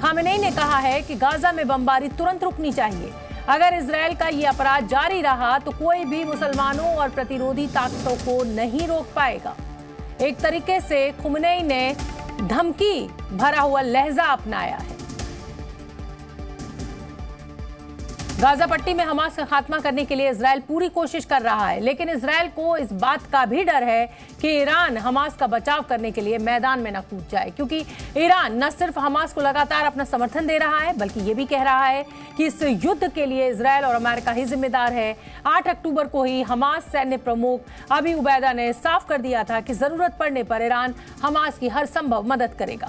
Khamenei ने कहा है कि गाजा में बमबारी तुरंत रुकनी चाहिए। अगर इजरायल का ये अपराध जारी रहा तो कोई भी मुसलमानों और प्रतिरोधी ताकतों को नहीं रोक पाएगा। एक तरीके से खामेनेई ने धमकी भरा हुआ लहजा अपनाया है। गाजा पट्टी में हमास का खात्मा करने के लिए इजरायल पूरी कोशिश कर रहा है, लेकिन इजरायल को इस बात का भी डर है कि ईरान हमास का बचाव करने के लिए मैदान में न कूद जाए, क्योंकि ईरान न सिर्फ हमास को लगातार अपना समर्थन दे रहा है बल्कि ये भी कह रहा है कि इस युद्ध के लिए इजरायल और अमेरिका ही जिम्मेदार है। 8 अक्टूबर को ही हमास सैन्य प्रमुख अबी उबैदा ने साफ कर दिया था कि जरूरत पड़ने पर ईरान हमास की हर संभव मदद करेगा।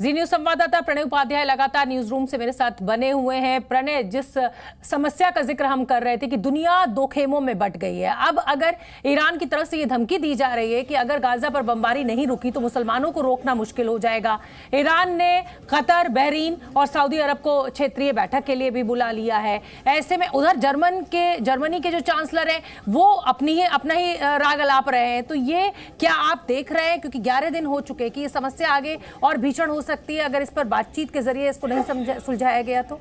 जी न्यूज संवाददाता प्रणय उपाध्याय लगातार न्यूज रूम से मेरे साथ बने हुए हैं। प्रणय, जिस समस्या का जिक्र हम कर रहे थे कि दुनिया दो खेमों में बट गई है, अब अगर ईरान की तरफ से ये धमकी दी जा रही है कि अगर गाजा पर बमबारी नहीं रुकी तो मुसलमानों को रोकना मुश्किल हो जाएगा। ईरान ने कतर, बहरीन और सऊदी अरब को क्षेत्रीय बैठक के लिए भी बुला लिया है। ऐसे में उधर जर्मनी के जो चांसलर हैं वो अपना ही राग अलाप रहे हैं। तो ये क्या आप देख रहे हैं, क्योंकि 11 दिन हो चुके कि ये समस्या आगे और भीषण हो सकती है अगर इस पर बातचीत के जरिए इसको नहीं सुलझाया गया तो?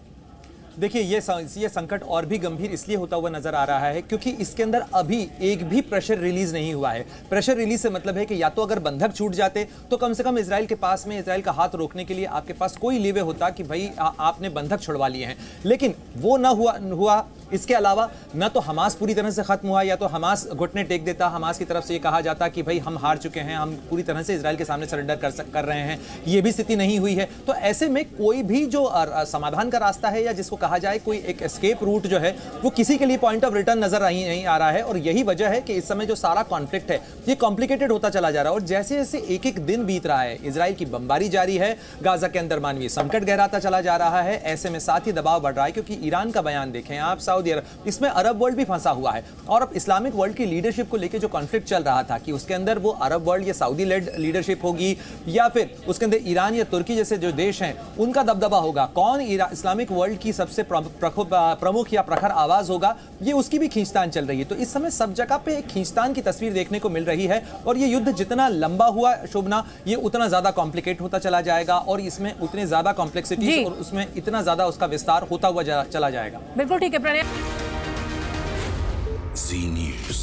देखिए, ये संकट और भी गंभीर इसलिए होता हुआ नजर आ रहा है क्योंकि इसके अंदर अभी एक भी प्रेशर रिलीज नहीं हुआ है। प्रेशर रिलीज से मतलब है कि या तो अगर बंधक छूट जाते तो कम से कम इजराइल के पास में इजराइल का हाथ रोकने के लिए आपके पास कोई लीवे होता कि भाई आपने बंधक छुड़वा लिए हैं, लेकिन वो ना हुआ। इसके अलावा न तो हमास पूरी तरह से खत्म हुआ, या तो हमास घुटने टेक देता, हमास की तरफ से ये कहा जाता कि भाई हम हार चुके हैं, हम पूरी तरह से इजराइल के सामने सरेंडर कर रहे हैं। ये भी स्थिति नहीं हुई है। तो ऐसे में कोई भी जो समाधान का रास्ता है या जिसको कहा जाए कोई एक एस्केप रूट जो है वो किसी के लिए पॉइंट ऑफ रिटर्न नजर नहीं आ रहा है। और यही वजह है कि इस समय जो सारा कॉन्फ्लिक्ट है ये कॉम्प्लिकेटेड होता चला जा रहा है। और जैसे जैसे एक एक दिन बीत रहा है, इजराइल की बमबारी जारी है, गाजा के अंदर मानवीय संकट गहराता चला जा रहा है। ऐसे में साथ ही दबाव बढ़ रहा है क्योंकि ईरान का बयान देखें आप, सऊदी अरब, इसमें अरब वर्ल्ड भी फंसा हुआ है। और अब इस्लामिक वर्ल्ड की लीडरशिप को लेकर जो कॉन्फ्लिक्ट चल रहा था कि उसके अंदर वो अरब वर्ल्ड या सऊदी लेड लीडरशिप होगी या फिर उसके अंदर ईरान या तुर्की जैसे जो देश हैं उनका दबदबा होगा, कौन इस्लामिक वर्ल्ड की सबसे प्रमुख या प्रखर आवाज होगा, ये उसकी भी खींचतान चल रही है। तो इस समय सब जगह पे एक खींचतान की तस्वीर देखने को मिल रही है। और ये युद्ध जितना लंबा हुआ शोभना, ये उतना ज्यादा कॉम्प्लिकेट होता चला जाएगा और इसमें उतने ज्यादा कॉम्प्लेक्सिटीज और उसमें इतना ज्यादा उसका विस्तार होता हुआ चला जाएगा। बिल्कुल ठीक है प्रणय। Z News।